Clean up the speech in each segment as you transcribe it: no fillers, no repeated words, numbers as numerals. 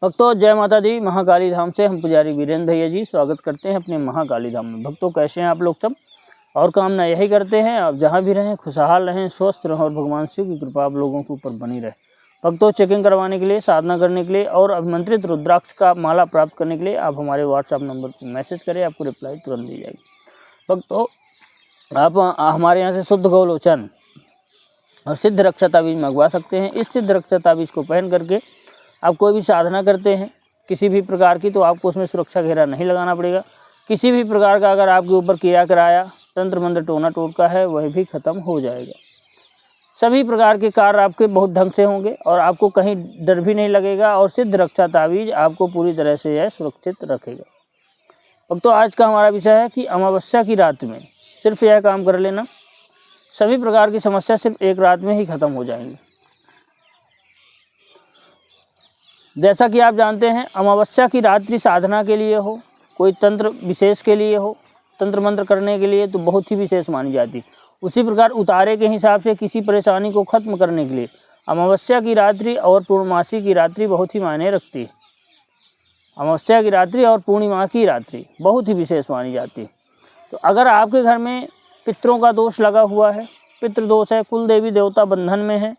भक्तों जय माता दी। महाकाली धाम से हम पुजारी वीरेंद्र भैया जी स्वागत करते हैं अपने महाकाली धाम में। भक्तों कैसे हैं आप लोग सब, और कामना यही करते हैं आप जहां भी रहें खुशहाल रहें, स्वस्थ रहें और भगवान शिव की कृपा आप लोगों के ऊपर बनी रहे। भक्तों चेकिंग करवाने के लिए, साधना करने के लिए और अभिमंत्रित रुद्राक्ष का माला प्राप्त करने के लिए आप हमारे व्हाट्सएप नंबर पर मैसेज करें, आपको रिप्लाई तुरंत दी जाएगी। भक्तों आप हमारे यहाँ से शुद्ध गोलोचन और सिद्ध रक्षा ताबीज मंगवा सकते हैं। इस सिद्ध रक्षा ताबीज को पहन करके आप कोई भी साधना करते हैं किसी भी प्रकार की, तो आपको उसमें सुरक्षा घेरा नहीं लगाना पड़ेगा। किसी भी प्रकार का अगर आपके ऊपर किया कराया तंत्र मंत्र टोना टोटका है वह भी खत्म हो जाएगा। सभी प्रकार के कार्य आपके बहुत ढंग से होंगे और आपको कहीं डर भी नहीं लगेगा, और सिद्ध रक्षा ताबीज आपको पूरी तरह से यह सुरक्षित रखेगा। भक्तों आज का हमारा विषय है कि अमावस्या की रात में सिर्फ यह काम कर लेना, सभी प्रकार की समस्या सिर्फ एक रात में ही खत्म हो जाएंगी। जैसा कि आप जानते हैं अमावस्या की रात्रि साधना के लिए हो, कोई तंत्र विशेष के लिए हो, तंत्र मंत्र करने के लिए तो बहुत ही विशेष मानी जाती है। उसी प्रकार उतारे के हिसाब से किसी परेशानी को खत्म करने के लिए अमावस्या की रात्रि और पूर्णमासी की रात्रि बहुत ही मायने रखती है। अमावस्या की रात्रि और पूर्णिमा की रात्रि बहुत ही विशेष मानी जाती है। तो अगर आपके घर में पितरों का दोष लगा हुआ है, पितृ दोष है, कुल देवी देवता बंधन में है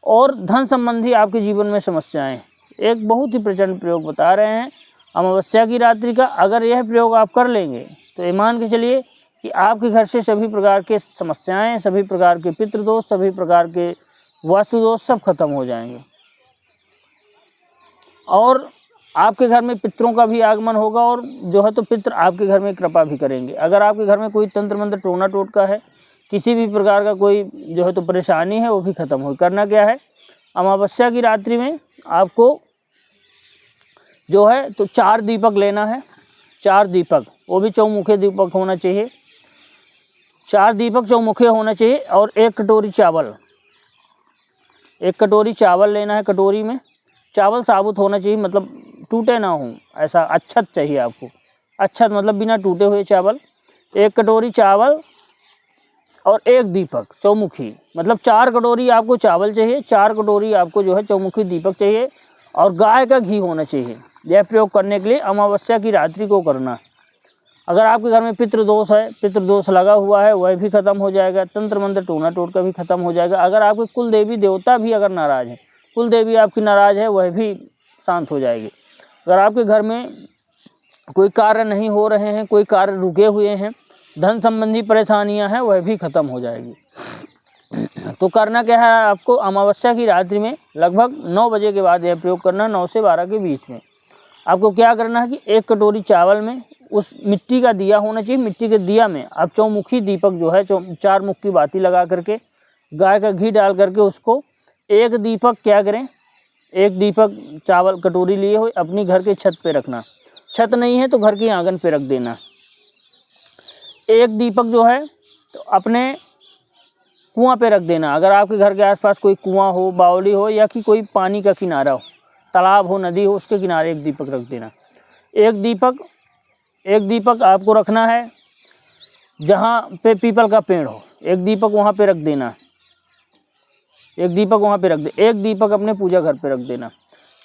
और धन संबंधी आपके जीवन में समस्याएं, एक बहुत ही प्रचंड प्रयोग बता रहे हैं अमावस्या की रात्रि का। अगर यह प्रयोग आप कर लेंगे तो ये मान के चलिए कि आपके घर से सभी प्रकार के समस्याएं, सभी प्रकार के पितृदोष, सभी प्रकार के वास्तु दोष सब खत्म हो जाएंगे और आपके घर में पितरों का भी आगमन होगा और जो है तो पितर आपके घर में कृपा भी करेंगे। अगर आपके घर में कोई तंत्र मंत्र टोना टोटका है, किसी भी प्रकार का कोई जो है तो परेशानी है वो भी खत्म हो। करना क्या है, अमावस्या की रात्रि में आपको जो है तो 4 दीपक लेना है। 4 दीपक, वो भी चौमुखे दीपक होना चाहिए। 4 दीपक चौमुखे होना चाहिए और 1 कटोरी चावल, 1 कटोरी चावल लेना है। कटोरी में चावल साबुत होना चाहिए, मतलब टूटे ना हो, ऐसा अच्छत चाहिए आपको। अच्छत मतलब बिना टूटे हुए चावल। 1 कटोरी चावल और 1 दीपक चौमुखी, मतलब 4 कटोरी आपको चावल चाहिए, 4 कटोरी आपको जो है चौमुखी दीपक चाहिए और गाय का घी होना चाहिए। यह प्रयोग करने के लिए अमावस्या की रात्रि को करना। अगर आपके घर में पितृदोष है, पितृदोष लगा हुआ है, वह भी खत्म हो जाएगा। तंत्र मंत्र टोना टोटका भी खत्म हो जाएगा। अगर आपके कुल देवी देवता भी अगर नाराज है, कुल देवी आपकी नाराज है, वह भी शांत हो जाएगी। अगर आपके घर में कोई कार्य नहीं हो रहे हैं, कोई कार्य रुके हुए हैं, धन संबंधी परेशानियां हैं, वह भी खत्म हो जाएगी। तो करना क्या है आपको, अमावस्या की रात्रि में लगभग 9 बजे के बाद यह प्रयोग करना, 9 से 12 के बीच में। आपको क्या करना है कि 1 कटोरी चावल में उस मिट्टी का दिया होना चाहिए। मिट्टी के दिया में आप चौमुखी दीपक जो है 4 मुख की बाती लगा करके गाय का घी डाल करके उसको 1 दीपक क्या करें, 1 दीपक चावल कटोरी लिए हुए अपनी घर के छत पे रखना। छत नहीं है तो घर के आंगन पे रख देना। 1 दीपक जो है तो अपने कुआं पे रख देना। अगर आपके घर के आसपास कोई कुआं हो, बावली हो या कि कोई पानी का किनारा हो, तालाब हो, नदी हो, उसके किनारे 1 दीपक रख देना। 1 दीपक आपको रखना है जहाँ पे पीपल का पेड़ हो, 1 दीपक वहाँ पे रख देना। 1 दीपक वहाँ पे रख दे। 1 दीपक अपने पूजा घर पे रख देना।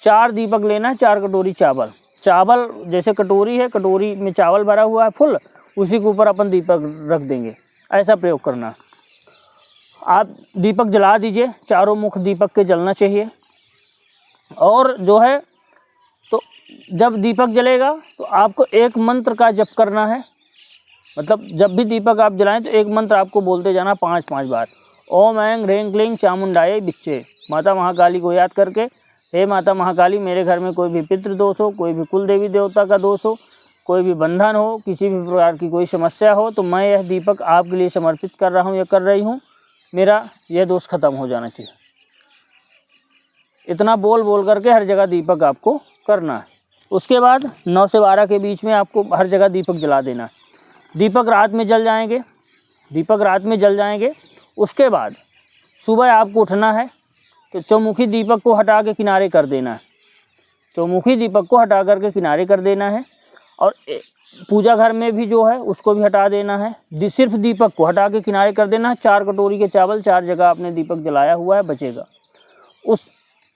4 दीपक लेना है। 4 कटोरी चावल, चावल जैसे कटोरी है, कटोरी में चावल भरा हुआ है फुल, उसी के ऊपर अपन दीपक रख देंगे। ऐसा प्रयोग करना। आप दीपक जला दीजिए, चारों मुख दीपक के जलना चाहिए। और जो है तो जब दीपक जलेगा तो आपको एक मंत्र का जप करना है। मतलब जब भी दीपक आप जलाएं तो एक मंत्र आपको बोलते जाना 5-5 बार। ओम ऐं ह्रीं क्लीं चामुंडाय विच्चे। माता महाकाली को याद करके, हे माता महाकाली मेरे घर में कोई भी पितृदोष हो, कोई भी कुल देवी देवता का दोष हो, कोई भी बंधन हो, किसी भी प्रकार की कोई समस्या हो, तो मैं यह दीपक आपके लिए समर्पित कर रहा हूँ या कर रही हूँ, मेरा यह दोष खत्म हो जाना चाहिए। इतना बोल करके हर जगह दीपक आपको करना है। उसके बाद 9 से 12 के बीच में आपको हर जगह दीपक जला देना। दीपक रात में जल जाएंगे, दीपक रात में जल जाएंगे। उसके बाद सुबह आपको उठना है तो चौमुखी दीपक को हटा के किनारे कर देना है। चौमुखी दीपक को हटा करके किनारे कर देना है और पूजा घर में भी जो है उसको भी हटा देना है। सिर्फ दीपक को हटा के किनारे कर देना है। 4 कटोरी के चावल 4 जगह आपने दीपक जलाया हुआ है बचेगा। उस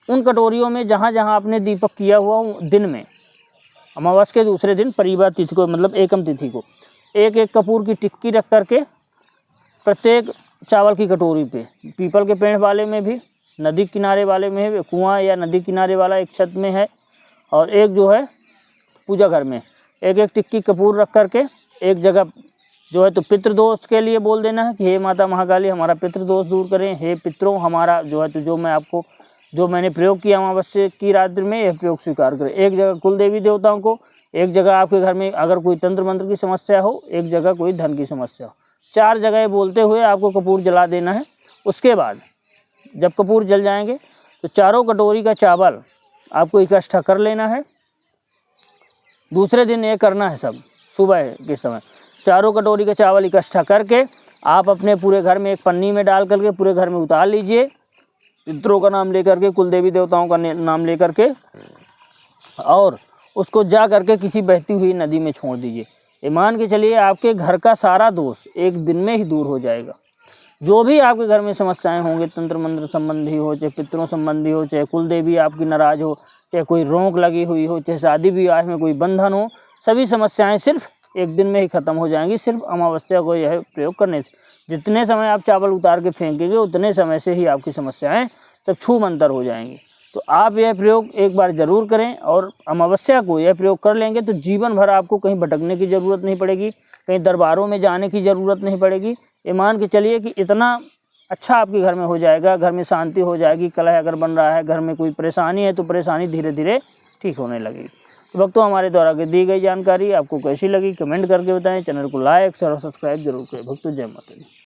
उन कटोरियों में जहाँ जहाँ आपने दीपक किया हुआ दिन में, अमावस के दूसरे दिन परिवार तिथि को, मतलब एकम तिथि को, एक एक कपूर की टिक्की रख करके प्रत्येक चावल की कटोरी पे, पीपल के पेड़ वाले में भी, नदी किनारे वाले में है, कुआं या नदी किनारे वाला एक छत में है, और एक जो है पूजा घर में, एक एक टिक्की कपूर रख करके एक जगह जो है तो पितृदोष के लिए बोल देना है कि हे माता महाकाली हमारा पितृदोष दूर करें, हे पितरों हमारा जो है तो जो मैंने प्रयोग किया अमावस्या की रात्रि में यह प्रयोग स्वीकार करें। एक जगह कुल देवी देवताओं को, एक जगह आपके घर में अगर कोई तंत्र मंत्र की समस्या हो, एक जगह कोई धन की समस्या हो, 4 जगह बोलते हुए आपको कपूर जला देना है। उसके बाद जब कपूर जल जाएंगे तो चारों कटोरी का चावल आपको इकट्ठा कर लेना है। दूसरे दिन ये करना है सब सुबह के समय, चारों कटोरी का चावल इकट्ठा करके आप अपने पूरे घर में एक पन्नी में डाल करके पूरे घर में उतार लीजिए, पितरों का नाम लेकर के, कुल देवी देवताओं का नाम लेकर के, और उसको जा करके किसी बहती हुई नदी में छोड़ दीजिए। ये मान के चलिए आपके घर का सारा दोष एक दिन में ही दूर हो जाएगा। जो भी आपके घर में समस्याएं होंगे, तंत्र मंत्र संबंधी हो, चाहे पितरों संबंधी हो, चाहे कुल देवी आपकी नाराज हो, चाहे कोई रोक लगी हुई हो, चाहे शादी विवाह में कोई बंधन हो, सभी समस्याएं सिर्फ एक दिन में ही खत्म हो जाएंगी, सिर्फ अमावस्या को यह प्रयोग करने से। जितने समय आप चावल उतार के फेंकेंगे उतने समय से ही आपकी समस्याएं सब छू मंतर हो जाएंगी। तो आप यह प्रयोग एक बार ज़रूर करें, और अमावस्या को यह प्रयोग कर लेंगे तो जीवन भर आपको कहीं भटकने की ज़रूरत नहीं पड़ेगी, कहीं दरबारों में जाने की ज़रूरत नहीं पड़ेगी। ये मान के चलिए कि इतना अच्छा आपके घर में हो जाएगा, घर में शांति हो जाएगी। कलह अगर बन रहा है, घर में कोई परेशानी है तो परेशानी धीरे धीरे ठीक होने लगेगी। तो भक्तों हमारे द्वारा दी गई जानकारी आपको कैसी लगी कमेंट करके बताएं। चैनल को लाइक शेयर और सब्सक्राइब जरूर करें। भक्तों जय माता दी।